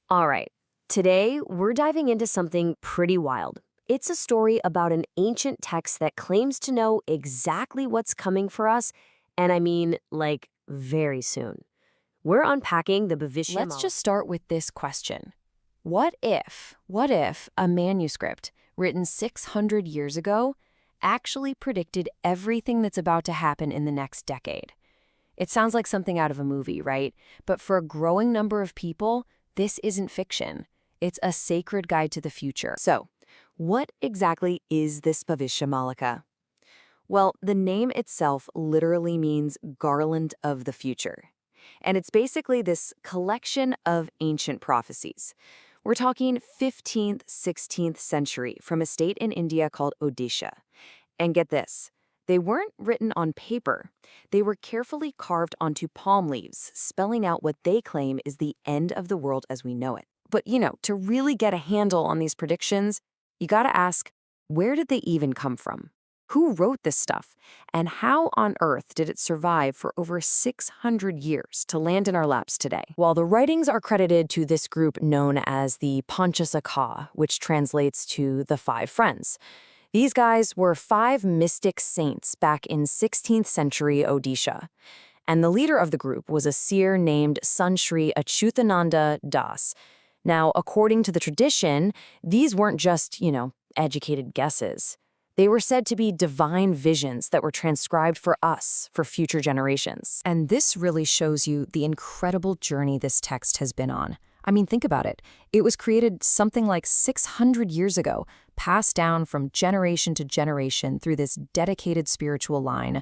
All right, today we're diving into something pretty wild. It's a story about an ancient text that claims to know exactly what's coming for us, and I mean, like, very soon. We're unpacking the Bhavishya Let's Malika. just start with this question. What if a manuscript written 600 years ago actually predicted everything that's about to happen in the next decade? It sounds like something out of a movie, right? But for a growing number of people, this isn't fiction. It's a sacred guide to the future. So, what exactly is this Bhavishya Malika? Well, the name itself literally means garland of the future. And it's basically this collection of ancient prophecies. We're talking 15th, 16th century from a state in India called Odisha. And get this, they weren't written on paper. They were carefully carved onto palm leaves, spelling out what they claim is the end of the world as we know it. But, to really get a handle on these predictions, you gotta ask, where did they even come from? Who wrote this stuff? And how on earth did it survive for over 600 years to land in our laps today? While the writings are credited to this group known as the Panchasakha, which translates to the Five Friends. These guys were five mystic saints back in 16th century Odisha. And the leader of the group was a seer named Sanshri Achyutananda Das. Now, according to the tradition, these weren't just, educated guesses. They were said to be divine visions that were transcribed for us, for future generations. And this really shows you the incredible journey this text has been on. I mean, think about it. It was created something like 600 years ago, passed down from generation to generation through this dedicated spiritual line.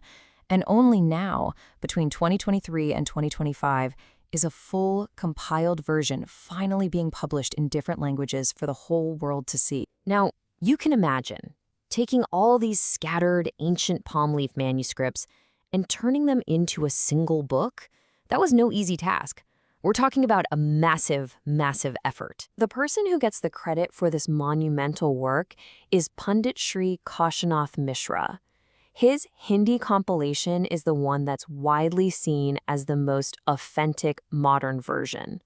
And only now, between 2023 and 2025, is a full, compiled version finally being published in different languages for the whole world to see. Now, you can imagine taking all these scattered ancient palm leaf manuscripts and turning them into a single book. That was no easy task. We're talking about a massive, massive effort. The person who gets the credit for this monumental work is Pandit Shri Kaushanath Mishra. His Hindi compilation is the one that's widely seen as the most authentic modern version.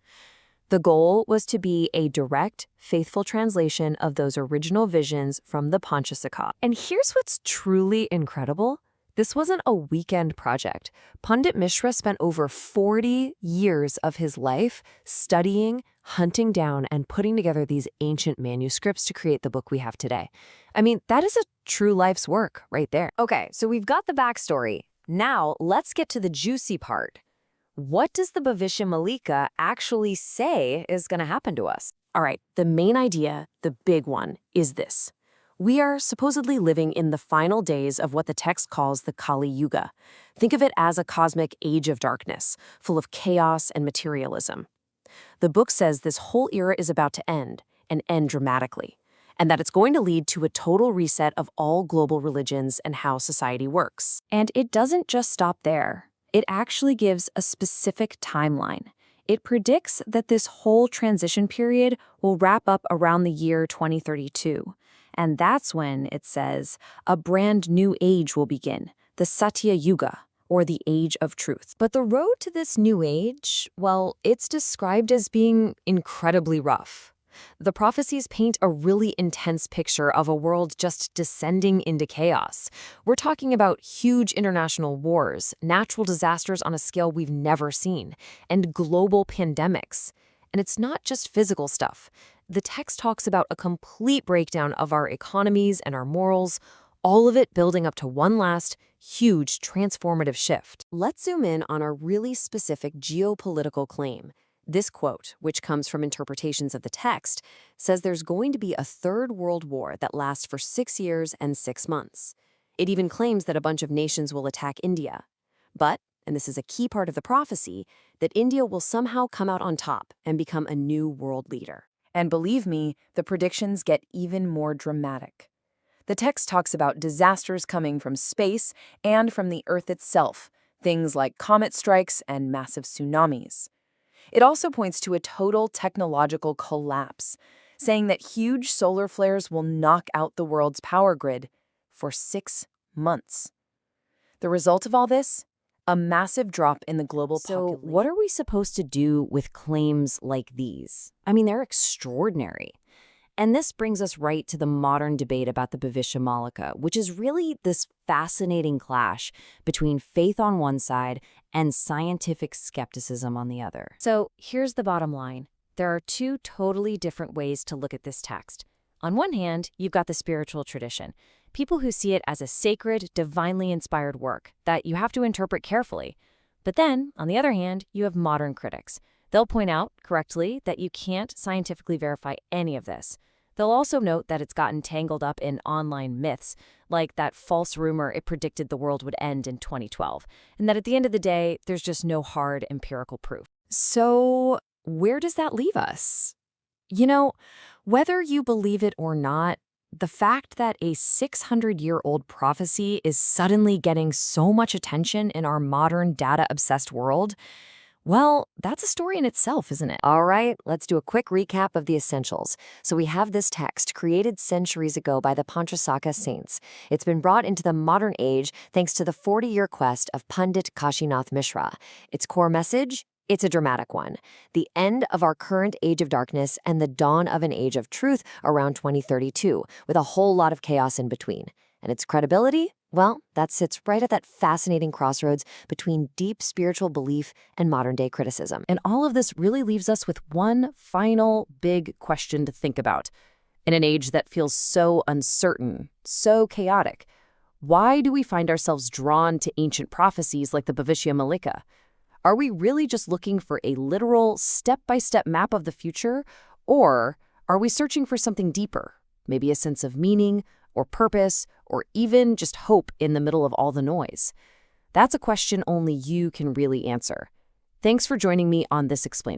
The goal was to be a direct, faithful translation of those original visions from the Panchasakha. And here's what's truly incredible. This wasn't a weekend project. Pandit Mishra spent over 40 years of his life studying, hunting down, and putting together these ancient manuscripts to create the book we have today. I mean, that is a true life's work right there. Okay, so we've got the backstory. Now, let's get to the juicy part. What does the Bhavishya Malika actually say is going to happen to us? All right, the main idea, the big one, is this. We are supposedly living in the final days of what the text calls the Kali Yuga. Think of it as a cosmic age of darkness, full of chaos and materialism. The book says this whole era is about to end, and end dramatically, and that it's going to lead to a total reset of all global religions and how society works. And it doesn't just stop there. It actually gives a specific timeline. It predicts that this whole transition period will wrap up around the year 2032. And that's when, it says, a brand new age will begin, the Satya Yuga, or the Age of Truth. But the road to this new age, well, it's described as being incredibly rough. The prophecies paint a really intense picture of a world just descending into chaos. We're talking about huge international wars, natural disasters on a scale we've never seen, and global pandemics. And it's not just physical stuff. The text talks about a complete breakdown of our economies and our morals, all of it building up to one last, huge, transformative shift. Let's zoom in on a really specific geopolitical claim. This quote, which comes from interpretations of the text, says there's going to be a third world war that lasts for 6 years and 6 months. It even claims that a bunch of nations will attack India. But, and this is a key part of the prophecy, that India will somehow come out on top and become a new world leader. And believe me, the predictions get even more dramatic. The text talks about disasters coming from space and from the Earth itself, things like comet strikes and massive tsunamis. It also points to a total technological collapse, saying that huge solar flares will knock out the world's power grid for 6 months. The result of all this? A massive drop in the global So, population. what are we supposed to do with claims like these? I mean, they're extraordinary. And this brings us right to the modern debate about the Bhavishya Malika, which is really this fascinating clash between faith on one side and scientific skepticism on the other. So here's the bottom line. There are two totally different ways to look at this text. On one hand, you've got the spiritual tradition, people who see it as a sacred, divinely inspired work that you have to interpret carefully. But then, on the other hand, you have modern critics. They'll point out, correctly, that you can't scientifically verify any of this. They'll also note that it's gotten tangled up in online myths, like that false rumor it predicted the world would end in 2012, and that at the end of the day, there's just no hard empirical proof. So, where does that leave us? You know, whether you believe it or not, the fact that a 600-year-old prophecy is suddenly getting so much attention in our modern data-obsessed world, well, that's a story in itself, isn't it? All right, let's do a quick recap of the essentials. So we have this text created centuries ago by the Pantrasaka saints. It's been brought into the modern age thanks to the 40-year quest of Pandit Kashinath Mishra. Its core message? It's a dramatic one. The end of our current age of darkness and the dawn of an age of truth around 2032, with a whole lot of chaos in between. And its credibility? Well, that sits right at that fascinating crossroads between deep spiritual belief and modern-day criticism. And all of this really leaves us with one final big question to think about. In an age that feels so uncertain, so chaotic, why do we find ourselves drawn to ancient prophecies like the Bhavishya Malika? Are we really just looking for a literal step-by-step map of the future, or are we searching for something deeper, maybe a sense of meaning or purpose, or even just hope in the middle of all the noise? That's a question only you can really answer. Thanks for joining me on this Explain.